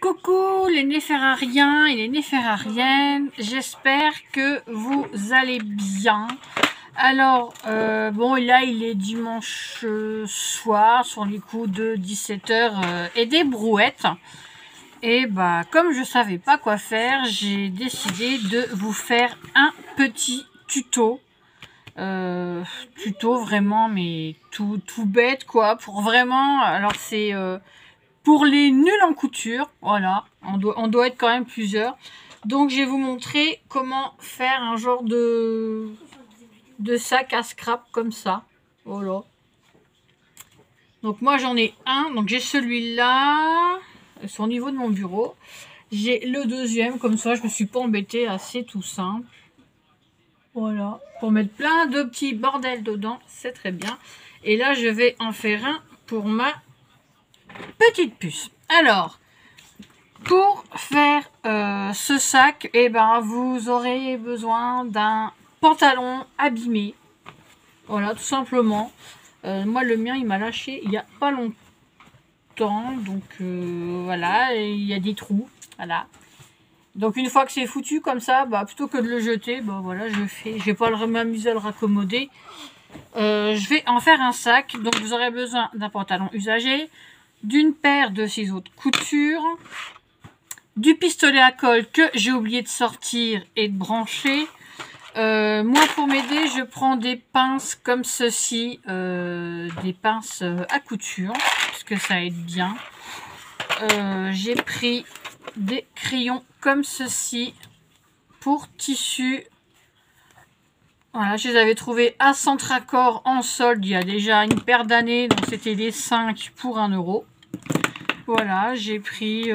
Coucou les néphérariens et les néphérariennes, j'espère que vous allez bien. Alors, bon, là il est dimanche soir sur les coups de 17h et des brouettes. Et bah, comme je savais pas quoi faire, j'ai décidé de vous faire un petit tuto. Tuto vraiment, mais tout bête quoi, pour vraiment, alors c'est... pour les nuls en couture, voilà, on doit être quand même plusieurs. Donc je vais vous montrer comment faire un genre de sac à scrap comme ça. Voilà. Donc moi j'en ai un, donc j'ai celui-là, c'est au niveau de mon bureau. J'ai le deuxième, comme ça je me suis pas embêtée, assez tout simple. Voilà, pour mettre plein de petits bordels dedans, c'est très bien. Et là je vais en faire un pour ma petite puce. Alors, pour faire ce sac, eh ben, vous aurez besoin d'un pantalon abîmé. Voilà, tout simplement. Moi, le mien, il m'a lâché il n'y a pas longtemps. Donc, voilà, il y a des trous. Voilà. Donc, une fois que c'est foutu comme ça, bah, plutôt que de le jeter, bah, voilà, je vais pas m'amuser à le raccommoder. Je vais en faire un sac. Donc, vous aurez besoin d'un pantalon usagé, d'une paire de ciseaux de couture, du pistolet à colle que j'ai oublié de sortir et de brancher. Moi, pour m'aider, je prends des pinces comme ceci, des pinces à couture, parce que ça aide bien. J'ai pris des crayons comme ceci pour tissu. Voilà, je les avais trouvés à Centracor en solde il y a déjà une paire d'années, donc c'était des 5 pour 1 €. Voilà, j'ai pris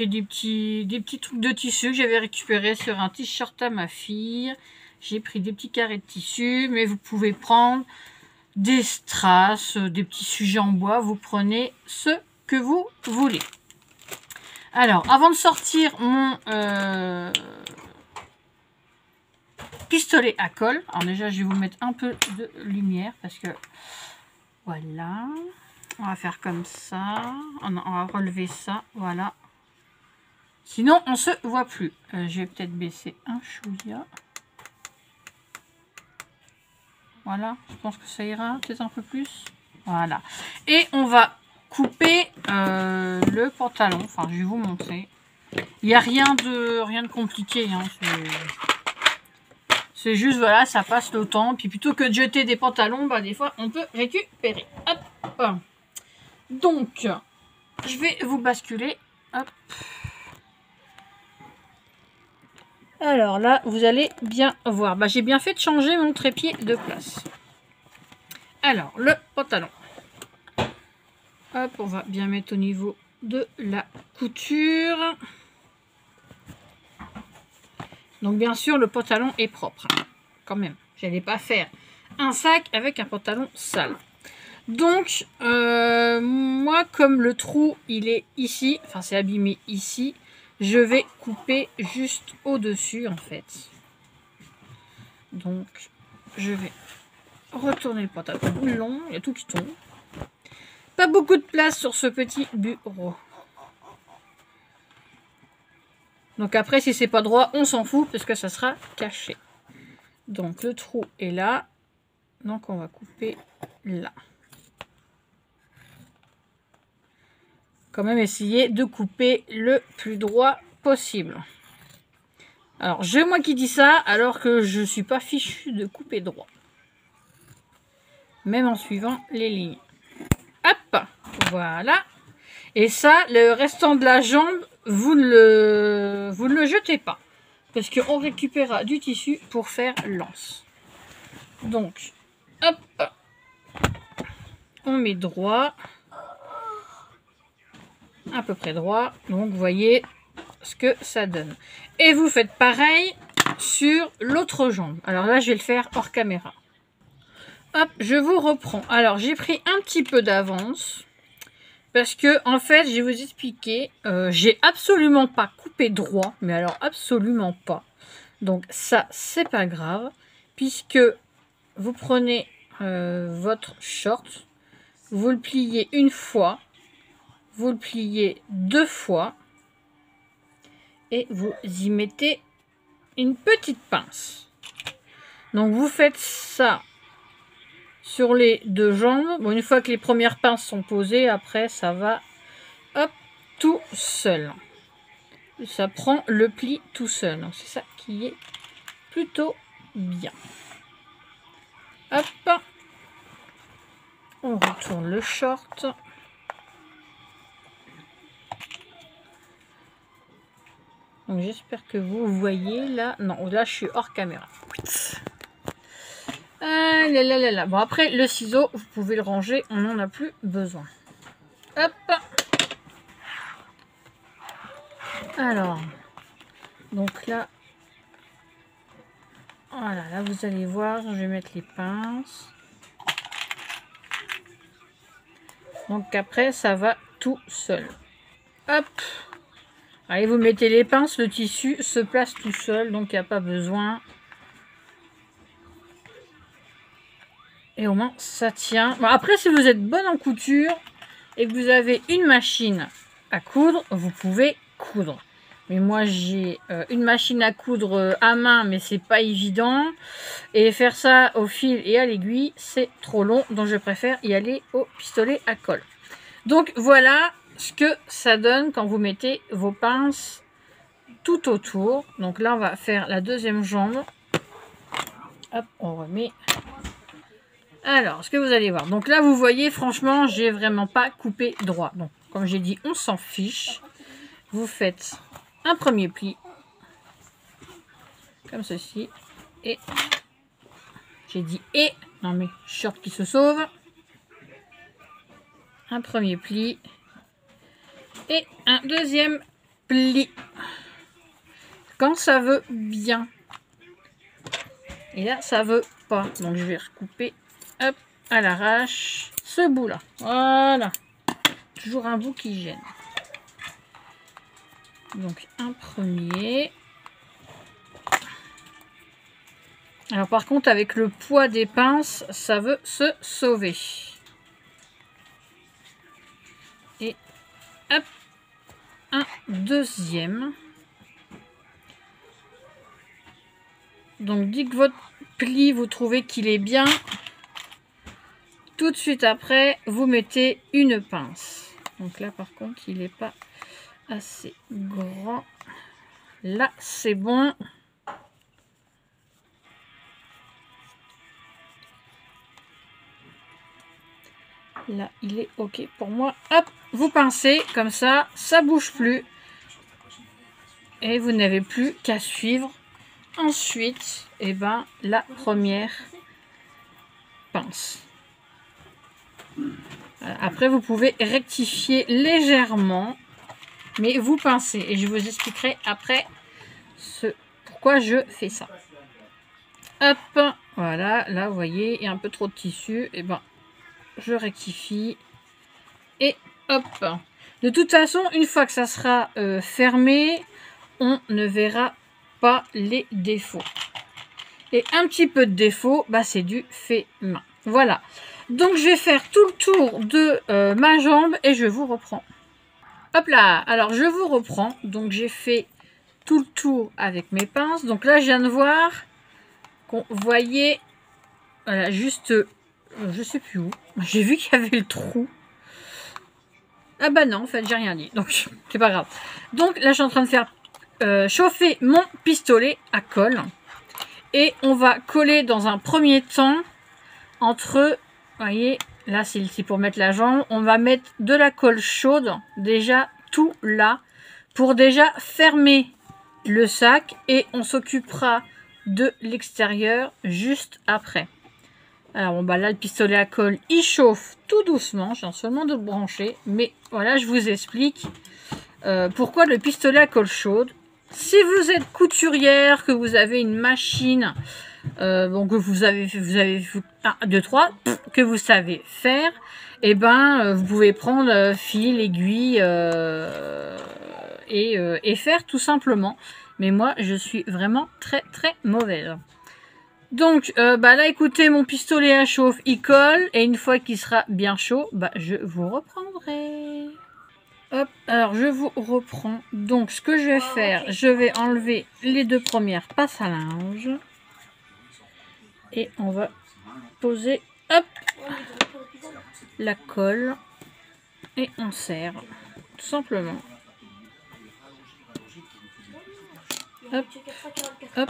des petits trucs de tissu que j'avais récupéré sur un t-shirt à ma fille. J'ai pris des petits carrés de tissu, mais vous pouvez prendre des strass, des petits sujets en bois. Vous prenez ce que vous voulez. Alors, avant de sortir mon pistolet à colle, alors déjà je vais vous mettre un peu de lumière parce que voilà, on va faire comme ça, on va relever ça, voilà. Sinon, on se voit plus. Je vais peut-être baisser un chouïa. Voilà, je pense que ça ira peut-être un peu plus. Voilà. Et on va couper le pantalon. Enfin, je vais vous montrer. Il n'y a rien de compliqué. Hein. C'est juste, voilà, ça passe le temps. Puis plutôt que de jeter des pantalons, bah, des fois, on peut récupérer. Hop. Donc, je vais vous basculer. Hop. Alors là, vous allez bien voir. Bah, j'ai bien fait de changer mon trépied de place. Alors, le pantalon. Hop, on va bien mettre au niveau de la couture. Donc, bien sûr, le pantalon est propre. Quand même, je n'allais pas faire un sac avec un pantalon sale. Donc, moi, comme le trou, il est ici, enfin, c'est abîmé ici, je vais couper juste au-dessus, en fait. Donc, je vais retourner le pantalon long. Il y a tout qui tombe. Pas beaucoup de place sur ce petit bureau. Donc après, si c'est pas droit, on s'en fout parce que ça sera caché. Donc, le trou est là. Donc, on va couper là. Quand même essayer de couper le plus droit possible. Alors, moi qui dis ça, alors que je ne suis pas fichu de couper droit. Même en suivant les lignes. Hop, voilà. Et ça, le restant de la jambe, vous ne le jetez pas. Parce qu'on récupérera du tissu pour faire l'anse. Donc, hop, on met droit. À peu près droit. Donc, vous voyez ce que ça donne. Et vous faites pareil sur l'autre jambe. Alors là, je vais le faire hors caméra. Hop, je vous reprends. Alors, j'ai pris un petit peu d'avance. Parce que, en fait, je vais vous expliquer. J'ai absolument pas coupé droit. Mais alors, absolument pas. Donc, ça, c'est pas grave. Puisque vous prenez votre short. Vous le pliez une fois. vous le pliez 2 fois et vous y mettez une petite pince. Donc vous faites ça sur les 2 jambes. Bon, une fois que les premières pinces sont posées, après ça va hop tout seul. Ça prend le pli tout seul. C'est ça qui est plutôt bien. Hop. On retourne le short. Donc j'espère que vous voyez là. Non, là je suis hors caméra. Ah là là là là. Bon, après le ciseau, vous pouvez le ranger, on n'en a plus besoin. Hop. Alors, donc là, voilà, là vous allez voir, je vais mettre les pinces. Donc après, ça va tout seul. Hop. Allez, vous mettez les pinces, le tissu se place tout seul, donc il n'y a pas besoin. Et au moins, ça tient. Bon, après, si vous êtes bonne en couture et que vous avez une machine à coudre, vous pouvez coudre. Mais moi, j'ai une machine à coudre à main, mais c'est pas évident. Et faire ça au fil et à l'aiguille, c'est trop long. Donc, je préfère y aller au pistolet à colle. Donc, voilà ce que ça donne quand vous mettez vos pinces tout autour. Donc là, on va faire la deuxième jambe. Hop, on remet. Alors, ce que vous allez voir. Donc là, vous voyez, franchement, j'ai vraiment pas coupé droit. Donc, comme j'ai dit, on s'en fiche. Vous faites un premier pli. Comme ceci. Et, j'ai dit et. Non mais, short qui se sauve. Un premier pli. Et un deuxième pli. Quand ça veut bien. Et là, ça veut pas. Donc, je vais recouper, hop, à l'arrache, ce bout-là. Voilà. Toujours un bout qui gêne. Donc, un premier. Alors, par contre, avec le poids des pinces, ça veut se sauver. Et, hop, un deuxième. Donc, dès que votre pli, vous trouvez qu'il est bien, tout de suite après, vous mettez une pince. Donc là, par contre, il n'est pas assez grand. Là, c'est bon. Là, il est OK pour moi. Hop, vous pincez comme ça, ça bouge plus. Et vous n'avez plus qu'à suivre. Ensuite, eh ben, la première pince. Après, vous pouvez rectifier légèrement, mais vous pincez. Et je vous expliquerai après pourquoi je fais ça. Hop, voilà, là, vous voyez, il y a un peu trop de tissu. Et ben, je rectifie. Et hop. De toute façon, une fois que ça sera fermé, on ne verra pas les défauts. Et un petit peu de défaut, bah, c'est du fait main. Voilà. Donc, je vais faire tout le tour de ma jambe et je vous reprends. Hop là. Alors, je vous reprends. Donc, j'ai fait tout le tour avec mes pinces. Donc là, je viens de voir qu'on voyait, voilà, juste, je sais plus où. J'ai vu qu'il y avait le trou. Ah bah non, en fait, j'ai rien dit. Donc, c'est pas grave. Donc, là, je suis en train de faire chauffer mon pistolet à colle. Et on va coller dans un premier temps entre, vous voyez, là c'est ici pour mettre la jambe. On va mettre de la colle chaude, déjà tout là, pour déjà fermer le sac. Et on s'occupera de l'extérieur juste après. Alors bon, bah là le pistolet à colle, il chauffe tout doucement. Je viens seulement de le brancher. Mais voilà, je vous explique pourquoi le pistolet à colle chaude. Si vous êtes couturière, que vous avez une machine, bon, que vous avez 1, 2, 3, que vous savez faire, et ben vous pouvez prendre fil, aiguille et faire tout simplement. Mais moi, je suis vraiment très très mauvaise. Donc, bah là, écoutez, mon pistolet à chauffe, il colle, et une fois qu'il sera bien chaud, bah je vous reprendrai. Hop, alors je vous reprends. Donc ce que je vais faire, je vais enlever les deux premières passes à linge. Et on va poser, hop, la colle. Et on serre, tout simplement. Hop, hop.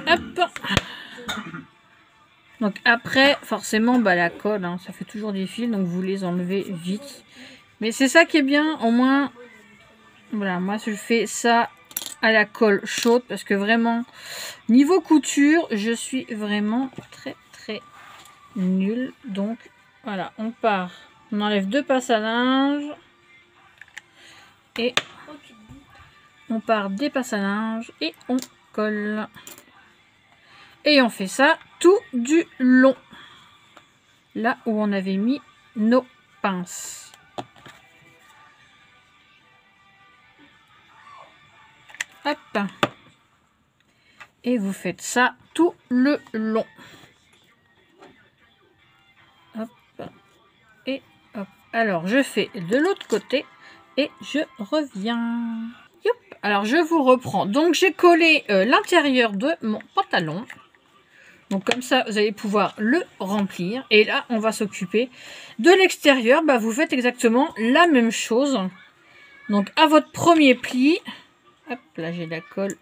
Hop. Donc après, forcément, bah, la colle, hein, ça fait toujours des fils, donc vous les enlevez vite. Mais c'est ça qui est bien, au moins, voilà, moi je fais ça à la colle chaude, parce que vraiment, niveau couture, je suis vraiment très nulle. Donc voilà, on part, on enlève deux passes à linge, et on part des passes à linge, et on colle. Et on fait ça tout du long. Là où on avait mis nos pinces. Hop. Et vous faites ça tout le long. Hop. Et hop. Alors, je fais de l'autre côté et je reviens. Youp. Alors, je vous reprends. Donc, j'ai collé l'intérieur de mon pantalon. Donc comme ça, vous allez pouvoir le remplir. Et là, on va s'occuper de l'extérieur. Bah, vous faites exactement la même chose. Donc à votre premier pli. Hop, là j'ai de la colle.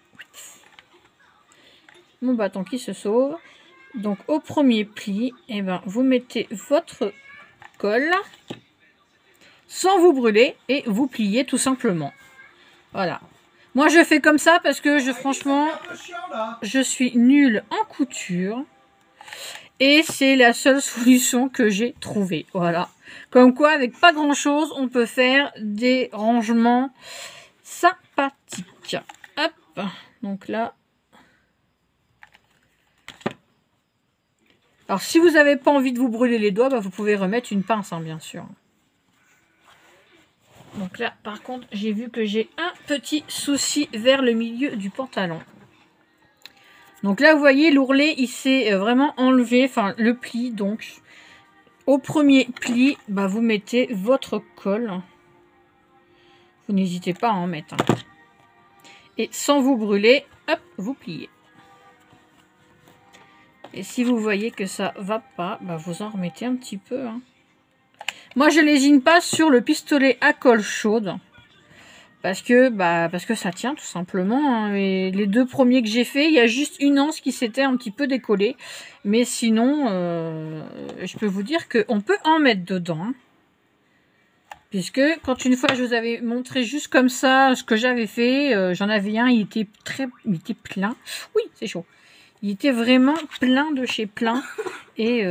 Mon bâton qui se sauve. Donc au premier pli, eh ben, vous mettez votre colle. Sans vous brûler. Et vous pliez tout simplement. Voilà. Moi, je fais comme ça parce que franchement, je suis nulle en couture. Et c'est la seule solution que j'ai trouvée. Voilà. Comme quoi, avec pas grand-chose, on peut faire des rangements sympathiques. Hop. Donc là. Alors, si vous n'avez pas envie de vous brûler les doigts, bah, vous pouvez remettre une pince, hein, bien sûr. Donc là, par contre, j'ai vu que j'ai un petit souci vers le milieu du pantalon. Donc là, vous voyez, l'ourlet, il s'est vraiment enlevé, enfin, le pli. Donc, au premier pli, bah, vous mettez votre colle. Vous n'hésitez pas à en mettre. Hein. Et sans vous brûler, hop, vous pliez. Et si vous voyez que ça va pas, bah, vous en remettez un petit peu. Hein. Moi, je lésine pas sur le pistolet à colle chaude. Parce que ça tient tout simplement. Hein. Et les deux premiers que j'ai fait, il y a juste une anse qui s'était un petit peu décollée. Mais sinon, je peux vous dire qu'on peut en mettre dedans. Hein. Puisque quand une fois je vous avais montré juste comme ça ce que j'avais fait, j'en avais un, il était plein. Oui, c'est chaud. Il était vraiment plein de chez plein. Et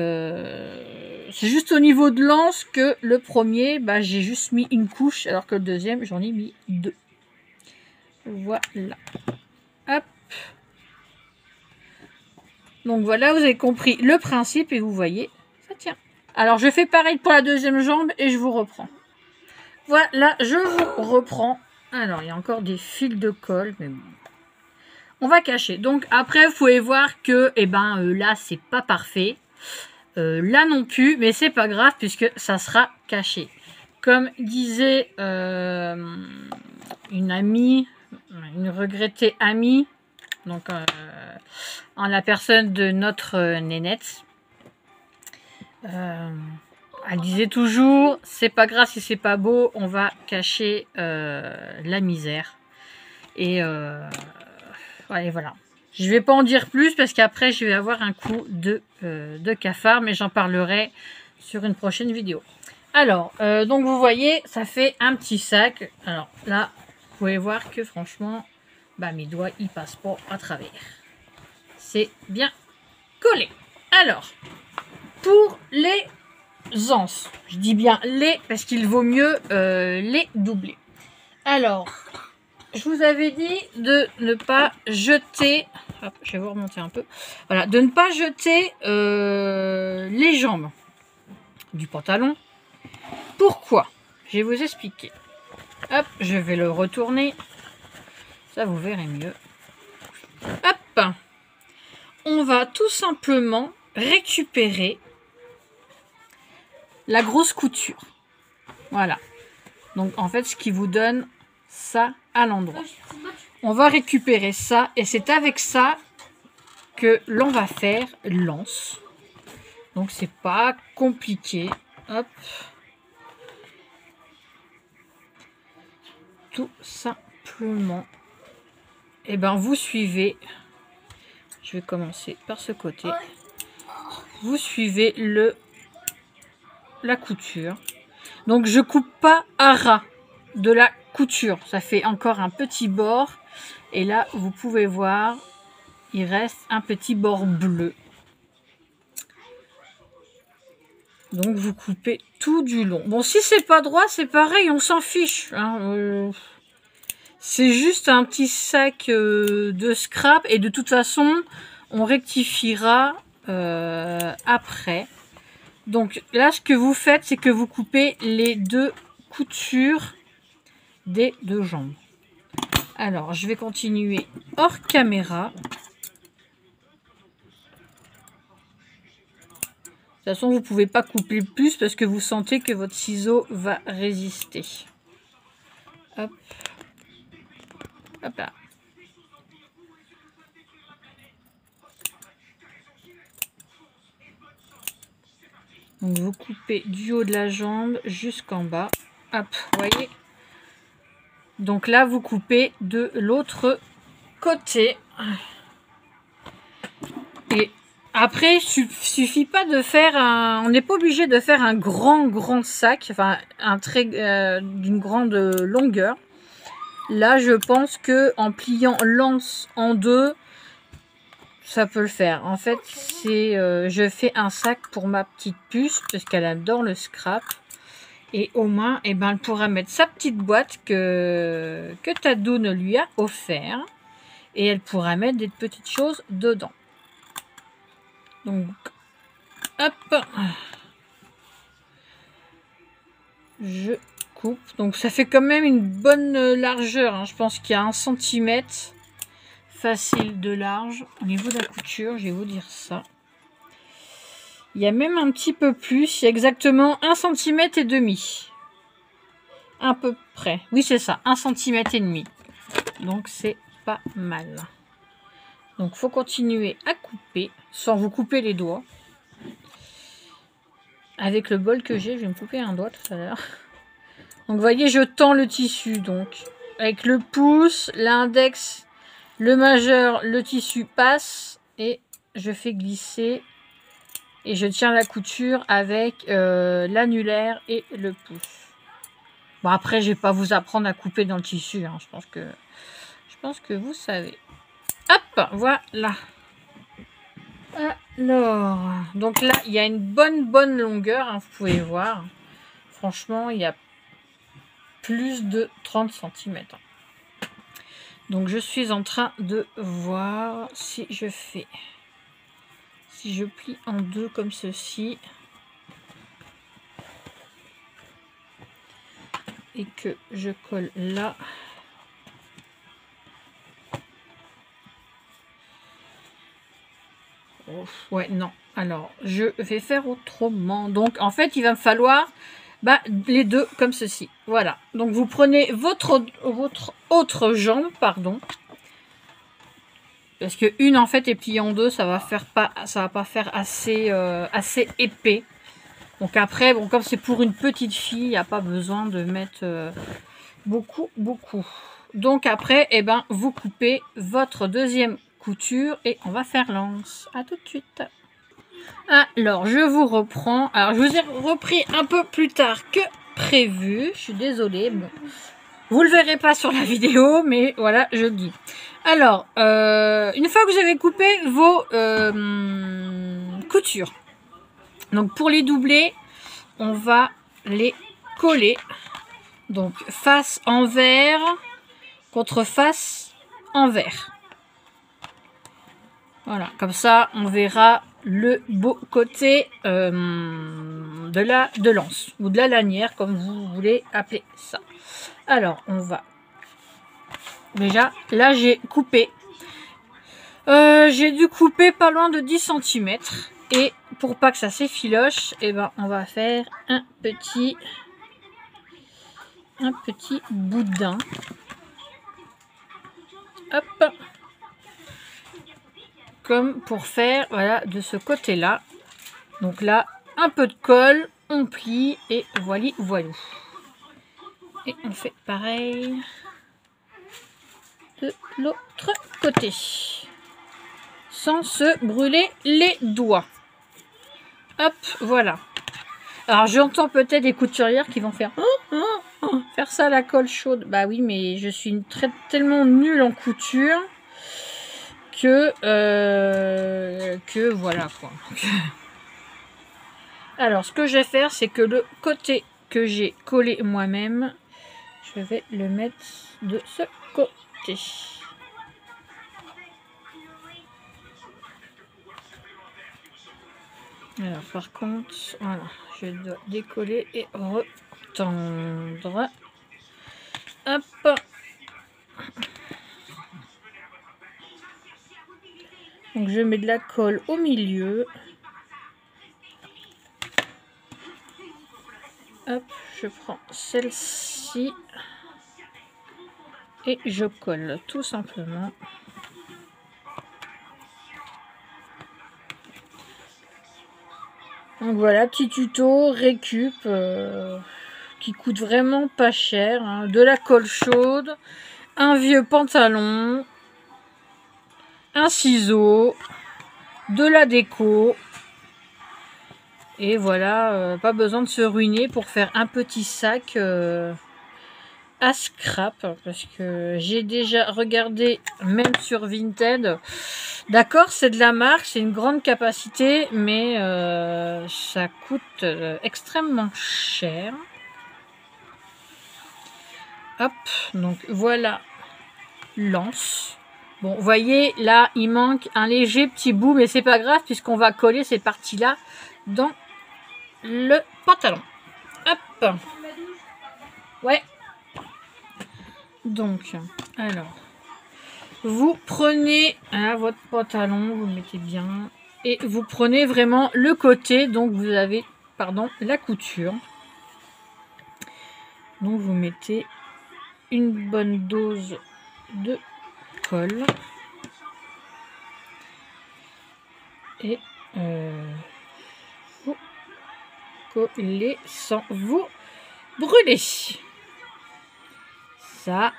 c'est juste au niveau de l'anse que le premier, bah, j'ai juste mis une couche, alors que le deuxième, j'en ai mis deux. Voilà. Hop. Donc voilà, vous avez compris le principe et vous voyez, ça tient. Alors je fais pareil pour la deuxième jambe et je vous reprends. Voilà, je vous reprends. Alors il y a encore des fils de colle, mais bon. On va cacher. Donc après, vous pouvez voir que là, c'est pas parfait. Là non plus, mais c'est pas grave puisque ça sera caché. Comme disait une amie, une regrettée amie, donc en la personne de notre nénette, elle disait toujours, c'est pas grave si c'est pas beau, on va cacher la misère. Et voilà. Je vais pas en dire plus parce qu'après je vais avoir un coup de cafard, mais j'en parlerai sur une prochaine vidéo. Alors, donc vous voyez, ça fait un petit sac. Alors là, vous pouvez voir que franchement, bah, mes doigts, ils passent pas à travers. C'est bien collé. Alors, pour les anses, je dis bien les parce qu'il vaut mieux les doubler. Alors, je vous avais dit de ne pas jeter, hop, je vais vous remonter un peu, voilà, de ne pas jeter les jambes du pantalon. Pourquoi? Je vais vous expliquer. Hop, je vais le retourner, ça vous verrez mieux. Hop, on va tout simplement récupérer la grosse couture. Voilà. Donc en fait, ce qui vous donne ça à l'endroit. On va récupérer ça et c'est avec ça que l'on va faire l'anse. Donc c'est pas compliqué. Hop. Tout simplement. Et ben vous suivez. Je vais commencer par ce côté. Vous suivez la couture. Donc je coupe pas à ras de la couture. Ça fait encore un petit bord. Et là, vous pouvez voir, il reste un petit bord bleu. Donc vous coupez tout du long. Bon, si c'est pas droit, c'est pareil, on s'en fiche. Hein. C'est juste un petit sac de scrap. Et de toute façon, on rectifiera après. Donc là, ce que vous faites, c'est que vous coupez les deux coutures des deux jambes. Alors, je vais continuer hors caméra. De toute façon, vous ne pouvez pas couper plus parce que vous sentez que votre ciseau va résister. Hop. Hop là. Donc, vous coupez du haut de la jambe jusqu'en bas. Hop, vous voyez. Donc là, vous coupez de l'autre côté. Et après, il suffit pas de faire un... On n'est pas obligé de faire un grand sac. Enfin, un trait d'une grande longueur. Là, je pense que en pliant l'anse en deux, ça peut le faire. En fait, c'est je fais un sac pour ma petite puce parce qu'elle adore le scrap. Et au moins, eh ben, elle pourra mettre sa petite boîte que Tadoun lui a offert. Et elle pourra mettre des petites choses dedans. Donc, hop. Je coupe. Donc, ça fait quand même une bonne largeur. Hein. Je pense qu'il y a 1 cm facile de large. Au niveau de la couture, je vais vous dire ça. Il y a même un petit peu plus. Il y a exactement 1,5 cm. À peu près. Oui, c'est ça. 1,5 cm. Donc, c'est pas mal. Donc, il faut continuer à couper sans vous couper les doigts. Avec le bol que j'ai, je vais me couper un doigt tout à l'heure. Donc, vous voyez, je tends le tissu. Donc, avec le pouce, l'index, le majeur, le tissu passe. Et je fais glisser. Et je tiens la couture avec l'annulaire et le pouce. Bon, après, je ne vais pas vous apprendre à couper dans le tissu. Hein. Je pense que vous savez. Hop, voilà. Alors, donc là, il y a une bonne longueur. Hein, vous pouvez voir. Franchement, il y a plus de 30 cm. Donc, je suis en train de voir si je fais... Si je plie en deux comme ceci et que je colle là, oh, ouais, non, alors je vais faire autrement. Donc en fait il va me falloir les deux comme ceci, voilà. Donc vous prenez votre autre jambe, pardon, parce que une en fait est pliée en deux, ça va pas faire assez épais. Donc après, bon, comme c'est pour une petite fille, il n'y a pas besoin de mettre beaucoup. Donc après, eh ben, vous coupez votre deuxième couture et on va faire l'anse. À tout de suite. Alors, je vous reprends. Alors, je vous ai repris un peu plus tard que prévu. Je suis désolée. Bon, vous le verrez pas sur la vidéo, mais voilà, je le dis. Alors, une fois que vous avez coupé vos coutures, donc pour les doubler, on va les coller. Donc face envers contre face envers. Voilà, comme ça on verra le beau côté de l'anse ou de la lanière, comme vous voulez appeler ça. Alors on va déjà, là j'ai coupé. J'ai dû couper pas loin de 10 cm. Et pour pas que ça s'effiloche, eh ben, on va faire un petit boudin. Hop. Comme pour faire, voilà, de ce côté-là. Donc là, un peu de colle, on plie et voilà, voilà. Et on fait pareil de l'autre côté. Sans se brûler les doigts. Hop, voilà. Alors j'entends peut-être des couturières qui vont faire faire ça à la colle chaude. Bah oui, mais je suis tellement nulle en couture que voilà quoi. Alors ce que je vais faire, c'est que le côté que j'ai collé moi-même, je vais le mettre de ce côté. Alors par contre, voilà, je dois décoller et retendre. Hop. Donc je mets de la colle au milieu. Hop, je prends celle-ci et je colle tout simplement. Donc voilà, petit tuto récup qui coûte vraiment pas cher. Hein. De la colle chaude, un vieux pantalon, un ciseau, de la déco. Et voilà, pas besoin de se ruiner pour faire un petit sac à scrap. Parce que j'ai déjà regardé, même sur Vinted. D'accord, c'est de la marque, c'est une grande capacité, mais ça coûte extrêmement cher. Hop, donc voilà l'anse. Bon, vous voyez, là, il manque un léger petit bout, mais c'est pas grave, puisqu'on va coller ces parties-là dans le pantalon. Hop. Ouais. Donc, alors, vous prenez votre pantalon, vous le mettez bien, et vous prenez vraiment le côté, donc vous avez, pardon, la couture. Donc, vous mettez une bonne dose de colle. Et vous collez sans vous brûler. Ça.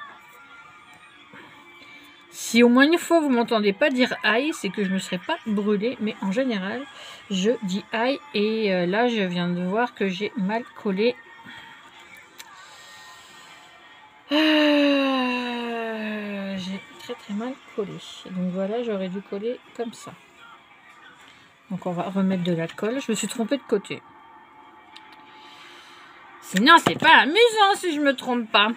Si au moins une fois vous m'entendez pas dire aïe, c'est que je ne me serais pas brûlée. Mais en général, je dis aïe. Et là, je viens de voir que j'ai mal collé. J'ai très mal collé. Donc voilà, j'aurais dû coller comme ça. Donc on va remettre de la colle. Je me suis trompée de côté. Sinon, c'est pas amusant si je me trompe pas.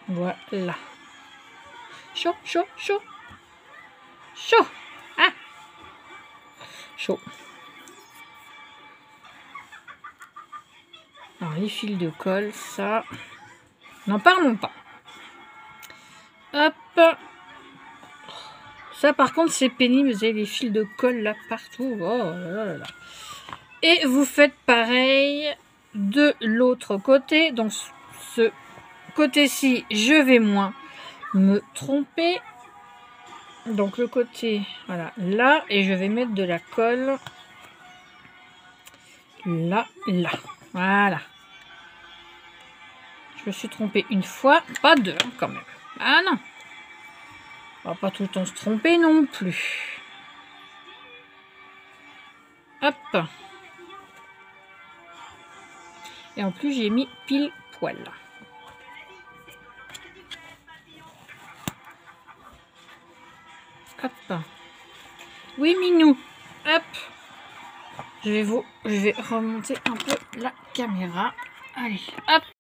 Voilà. Chaud, chaud, chaud. Chaud. Ah. Chaud. Alors, les fils de colle, ça... N'en parlons pas. Hop. Ça, par contre, c'est pénible. Vous avez les fils de colle là partout. Oh là là là. Et vous faites pareil de l'autre côté. Donc, ce côté-ci, je vais moins me tromper. Donc, le côté, voilà, là. Et je vais mettre de la colle là, là. Voilà. Je me suis trompée une fois, pas deux quand même. Ah non. On va pas tout le temps se tromper non plus. Hop. Et en plus, j'ai mis pile poil. Hop. Oui, Minou. Hop. Je vais remonter un peu la caméra. Allez, hop.